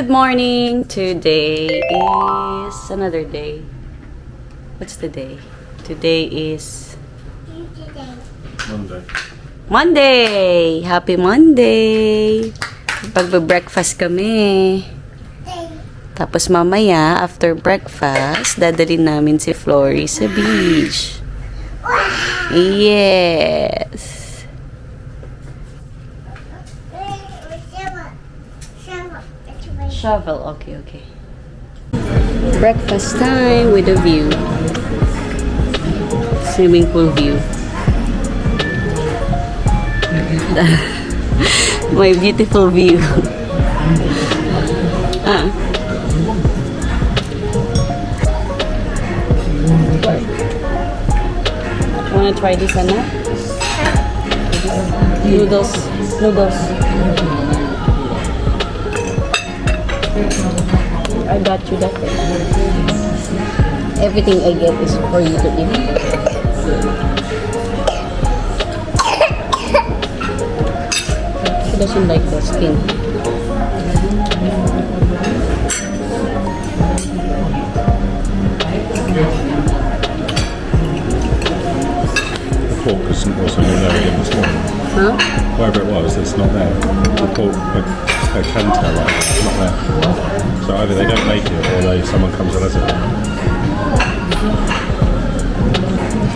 Good morning! Today is another day. What's the day? Today is Monday! Happy Monday! Pagbe-breakfast kami. Tapos mamaya, after breakfast, dadalhin namin si Flory sa beach. Yes! Shovel, okay. Breakfast time with a view. Swimming pool view. My beautiful view. Wanna try this, Anna? Noodles. I got you that thing. Everything I get is for you to eat. She doesn't like the skin. The pork wasn't there again this morning. Huh? Wherever it was, it's not there. The pork, I can tell, like, it's not there. So either they don't make it or someone comes and has it.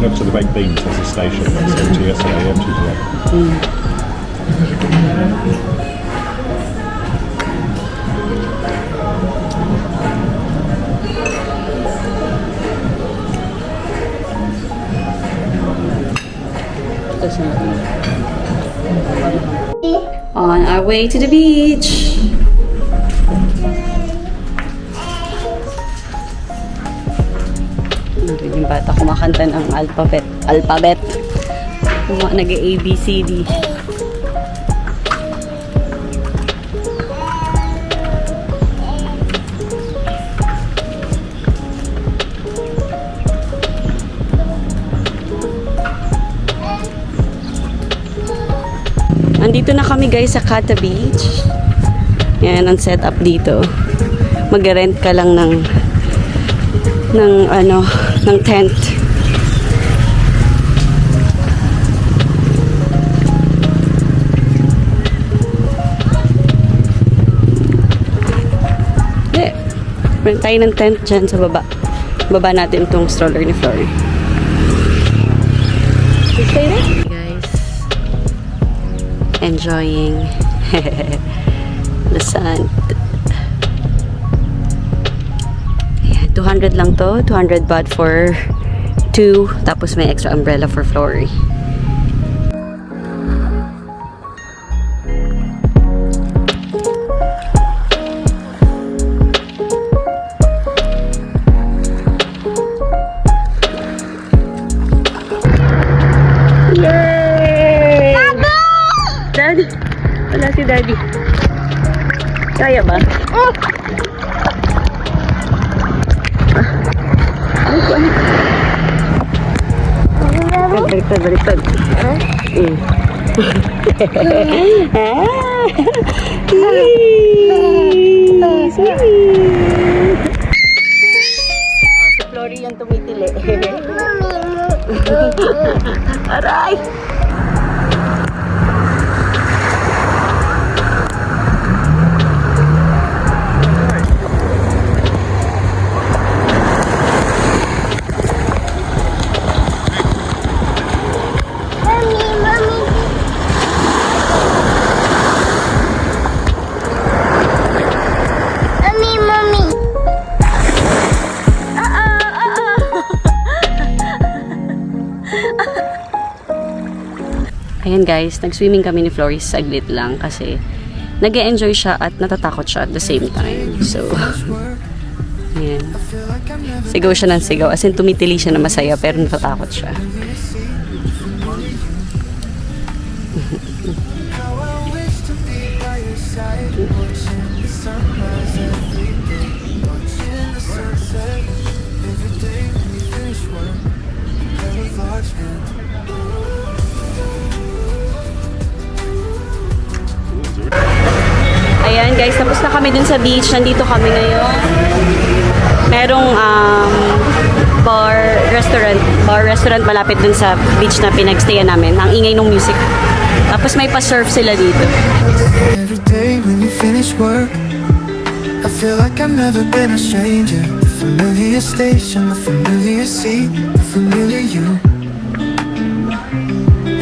Next to the baked beans, there's a station. It's empty yesterday, empty today. On our way to the beach. Yung bata kumakanta ng alphabet. Nag-ABCD. Andito na kami guys sa Kata Beach. Yan ang setup dito. Mag-rent ka lang ng tent. Rent tayo ng tent dyan sa baba. Baba natin itong stroller ni Flory. Stay there. Enjoying the sun. Ayan, 200 lang to. 200 baht for 2. Tapos may extra umbrella for Flory. Daddy! Wala si Daddy. Kaya ba? Baliktad. Si Flory yung tumitili. Aray! Ayan guys, nag-swimming kami ni Flory saglit lang kasi nag-e-enjoy siya at natatakot siya at the same time. So, ayan. Sigaw siya ng sigaw. As in, tumitili siya na masaya pero natatakot siya. Ayan guys, tapos Tapos na kami dun sa beach. Nandito kami ngayon. Merong bar-restaurant malapit dun sa beach na pinagstayan namin. Ang ingay ng music. Tapos may pa-surf sila dito. Every day when you finish work, I feel like I've never been a stranger. The familiar station, the familiar seat, the familiar you.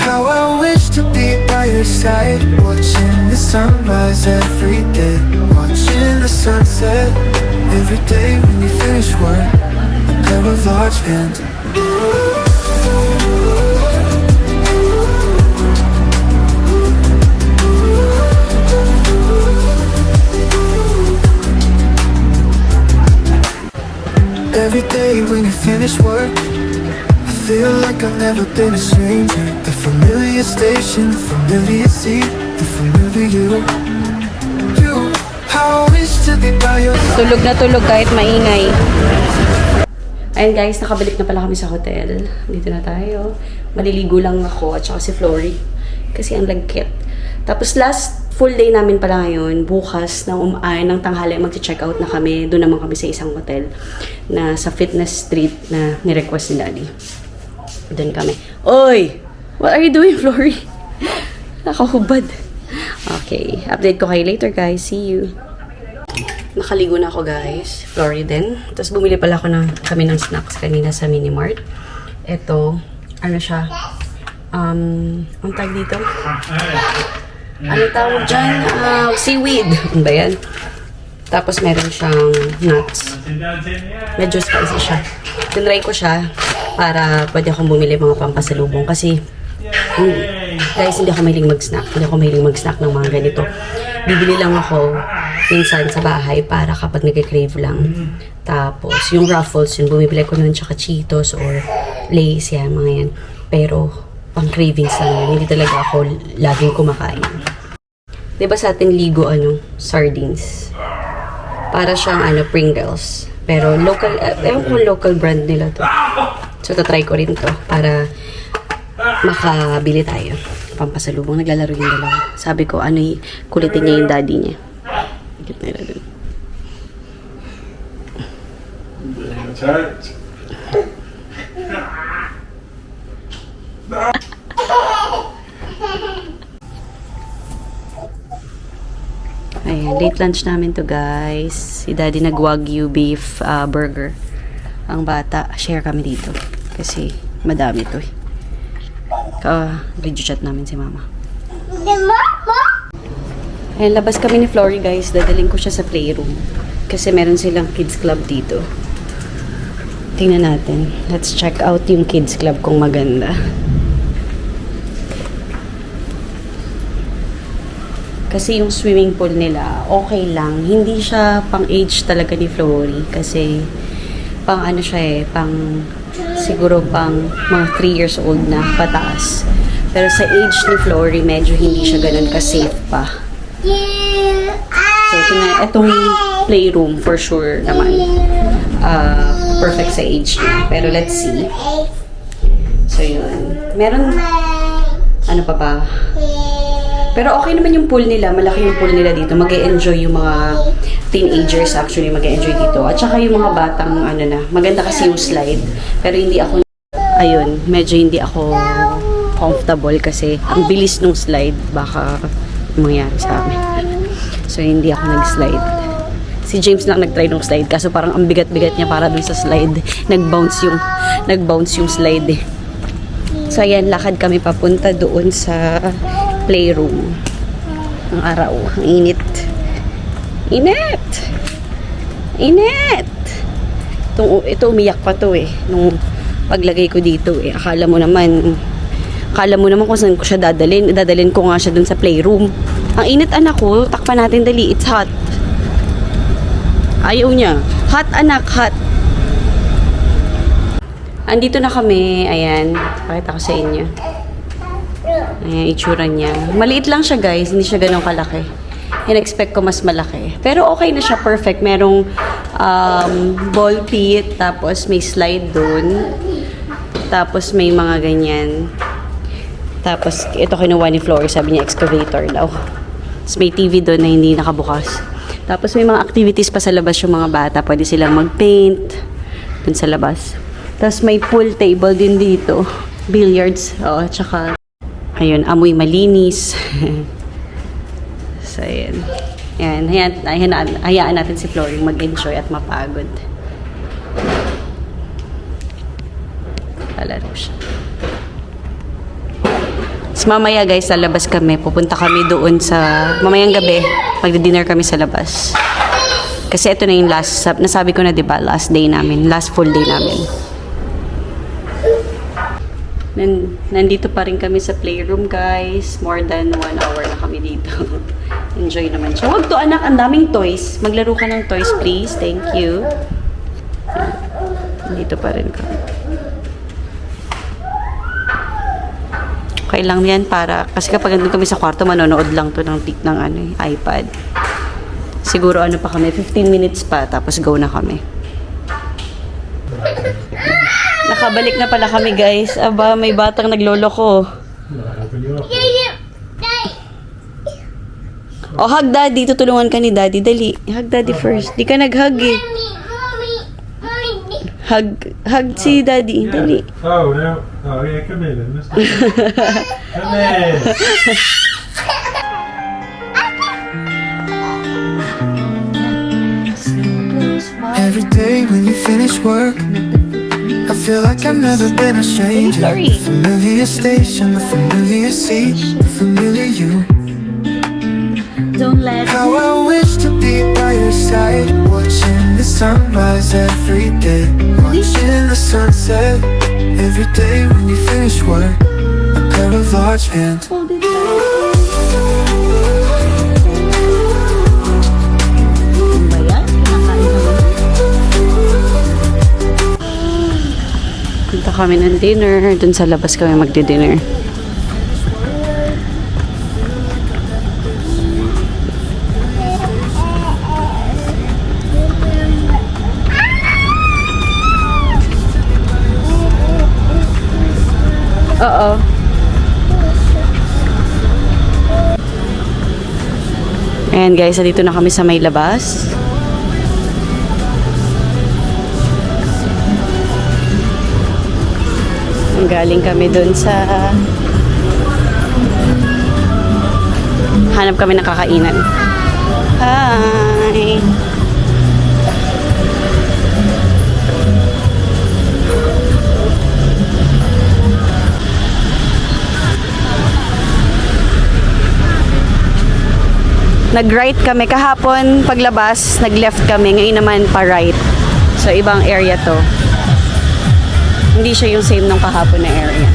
How I wish to be by your side, watching the sunrise every day, watching the sunset every day when you finish work. A pair of large hands. Every day when you finish work, I feel like I've never been a stranger. The familiar station, the familiar seat, the familiar you. How I wish to be by your side. Tulog na tulog kahit maingay. Ayun guys, nakabalik na pala kami sa hotel. Dito na tayo. Maliligo lang ako at saka si Flory. Kasi ang lagkit. Tapos last full day namin pala ngayon, bukas ng tanghali, mag-check out na kami. Doon naman kami sa isang hotel na sa Fitness Street na ni-request ni Daddy. Doon kami. Oy! What are you doing, Flory? Nakahubad. Okay. Update ko kayo later, guys. See you. Nakaligo na ako, guys. Flory din. Tapos bumili pala kami ng snacks kanina sa Minimart. Ito, ano siya? Ang tag dito? Ano tawag dyan? Seaweed. Ano ba yan? Tapos meron siyang nuts. Medyo spicy siya. Tinry ko siya para pwede akong bumili mga pampasalubong. Kasi, guys, hindi ako mahiling mag-snack. Hindi ako mahiling mag-snack ng mga ganito. Bibili lang ako minsan sa bahay para kapag nag-crave lang. Tapos, yung Ruffles, yun, bumibili ko nun tsaka Cheetos or Lay's, yan, mga yan. Pero, pang cravings lang yun. Hindi talaga ako laging kumakain. Diba sa atin ligo, sardines. Para siyang, Pringles. Pero local, ewan ko local brand nila to. So, tatry ko rin to para makabili tayo. Pampasalubong, naglalaro yung dalawa. Sabi ko, kulitin niya yung daddy niya. Ikit nila dun. Ayan, late lunch namin to, guys. Si Daddy nag-Wagyu beef burger. Ang bata, share kami dito. Kasi madami to eh. Video chat namin si Mama. Ayan, labas kami ni Flory, guys. Dadaling ko siya sa playroom. Kasi meron silang kids club dito. Tingnan natin. Let's check out yung kids club kung maganda. Kasi yung swimming pool nila, okay lang. Hindi siya pang age talaga ni Flory. Kasi, siguro pang mga 3 years old na pataas. Pero sa age ni Flory, medyo hindi siya ganun ka-safe pa. So, tingnan, itong playroom, for sure naman. Perfect sa age niya. Pero let's see. So, yun. Meron, ano pa ba? Pero okay naman yung pool nila. Malaki yung pool nila dito. Mag-e-enjoy yung mga teenagers actually mag-e-enjoy dito. At saka yung mga batang maganda kasi yung slide. Pero hindi ako, medyo hindi ako comfortable kasi ang bilis nung slide. Baka mangyari sa amin. So hindi ako nag-slide. Si James lang nag-try nung slide. Kaso parang ang bigat-bigat niya para dun sa slide. Nag-bounce yung slide eh. So ayan, lakad kami papunta doon sa playroom. Ang araw, ang init. Init! Init! Ito umiyak pa to eh. Nung paglagay ko dito eh. Akala mo naman kung saan ko siya dadalhin. Dadalhin ko nga siya dun sa playroom. Ang init anak ko, takpan natin dali. It's hot. Ayaw niya. Hot anak, hot. Andito na kami. Ayan. Pakita ko sa inyo. Ayan, itsura niya. Maliit lang siya, guys. Hindi siya ganun kalaki. In-expect ko mas malaki. Pero okay na siya. Perfect. Merong ball pit. Tapos may slide dun. Tapos may mga ganyan. Tapos ito kinuha ni Flory. Sabi niya excavator daw. Tapos may TV dun na hindi nakabukas. Tapos may mga activities pa sa labas yung mga bata. Pwede silang mag-paint dun sa labas. Tapos may pool table din dito. Billiards. Oo, tsaka ayun, amoy malinis. So, ayan. Ayan, hayaan natin si Floring mag-enjoy at mapagod. Lalaro siya. So, mamaya guys, lalabas kami. Pupunta kami doon sa... Mamayang gabi, magdi-dinner kami sa labas. Kasi ito na yung last... Nasabi ko na, diba? Last day namin. Last full day namin. Nandito pa rin kami sa playroom, guys. More than 1 hour na kami dito. Enjoy naman siya. Huwag to, anak. Ang daming toys. Maglaro ka ng toys, please. Thank you. Nandito pa rin kami. Okay lang yan para... Kasi kapag nandun kami sa kwarto, manonood lang to ng iPad. Siguro ano pa kami, 15 minutes pa. Tapos go na kami. Nakabalik na pala kami, guys. Aba, may batang nagloloko. Oh, hug daddy. Tutulungan ka ni daddy. Dali. Hug daddy first. Di ka nag-hug eh. Hug si daddy. Dali. Oh, no. Oh, yeah, come here then. Come here. Every day when you finish work, I feel like I've never been a stranger. Sorry. Familiar station, the familiar seat, the familiar you. Don't let How I wish to be by your side, watching the sunrise every day, watching the sunset every day when you finish work. A pair of large hands. hold it. Ano ba yan? Kinakain naman. Punta kami ng dinner. Dun sa labas kami magdi-dinner. Oo. Ayan guys, dito na kami sa may labas. Galing kami dun sa... Hanap kami ng kakainan. Hi! Nag-right kami kahapon paglabas, nag-left kami, ngayon naman pa-right. So ibang area to. Hindi siya yung same nung kahapon na area.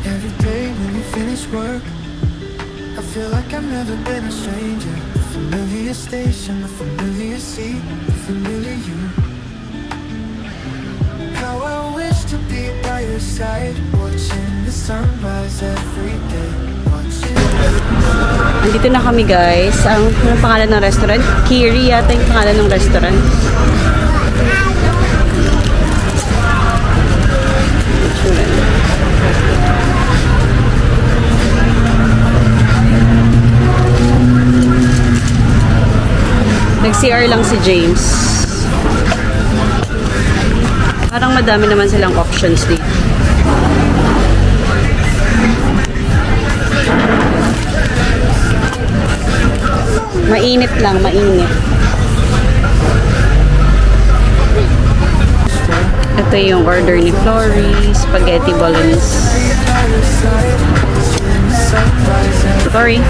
Every day when you finish work, I feel like I've never been a stranger. The familiar station, the familiar seat, the familiar you. How I wish to be by your side, watching the sunrise every day, watching. Andito na kami guys. Anong pangalan ng restaurant? Kiri yata yung pangalan ng restaurant. Nag-CR lang si James. Parang madami naman silang options dito. Mainit lang, mainit. Ito yung order ni Flory, spaghetti bolognese. Sorry.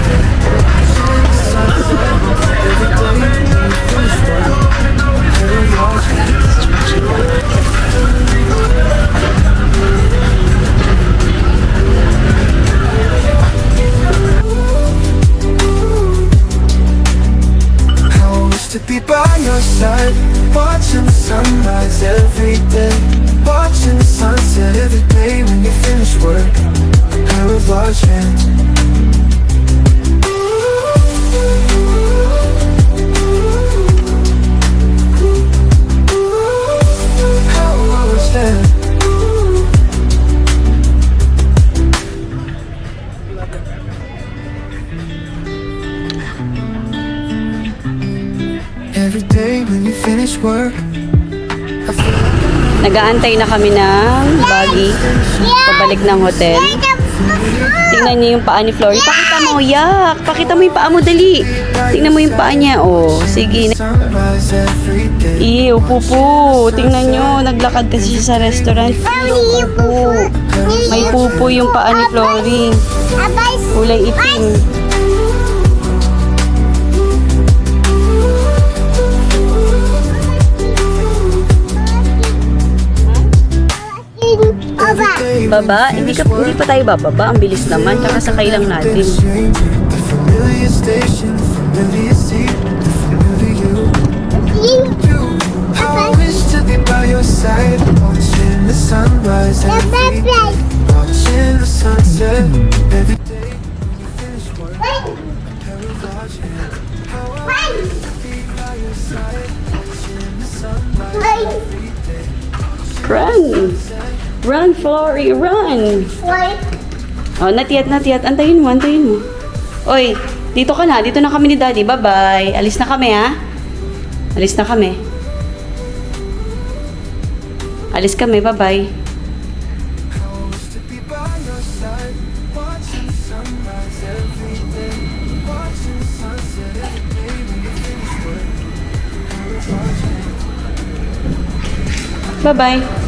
To be by your side, watching the sunrise every day, watching the sunset every day when you finish work. A pair of large hands. How I was there. work. I feel like Nag-aantay na kami ng buggy. Pabalik ng hotel. Tingnan niyo yung paa ni Flory. Pakita mo, yak! Pakita mo yung paa mo, dali. Tingnan mo yung paa niya. Oh, sige. sunrise every day. Ew, pupo. Tingnan nyo, naglakad kasi siya sa restaurant. Ew, pupo. May pupo yung paa ni Flory. Kulay itim. Baba? Hindi pa tayo bababa. Ang bilis naman. Kakasakay lang natin. The familiar station, the familiar seat, the familiar you. I wish to be by your side, watching the sunrise every day, watching the sunset every day. You finish work, watching how I wish to be by your side, watching the sunrise every day. Run! Run, Flory, run! Oh, not yet. Antayin mo. Oy, dito ka na. Dito na kami ni Daddy. Bye-bye. Alis na kami, ha? Alis kami. Bye-bye. To be by your side, watching the sunrise every day, watching the sunset every day when you finish work. Bye-bye.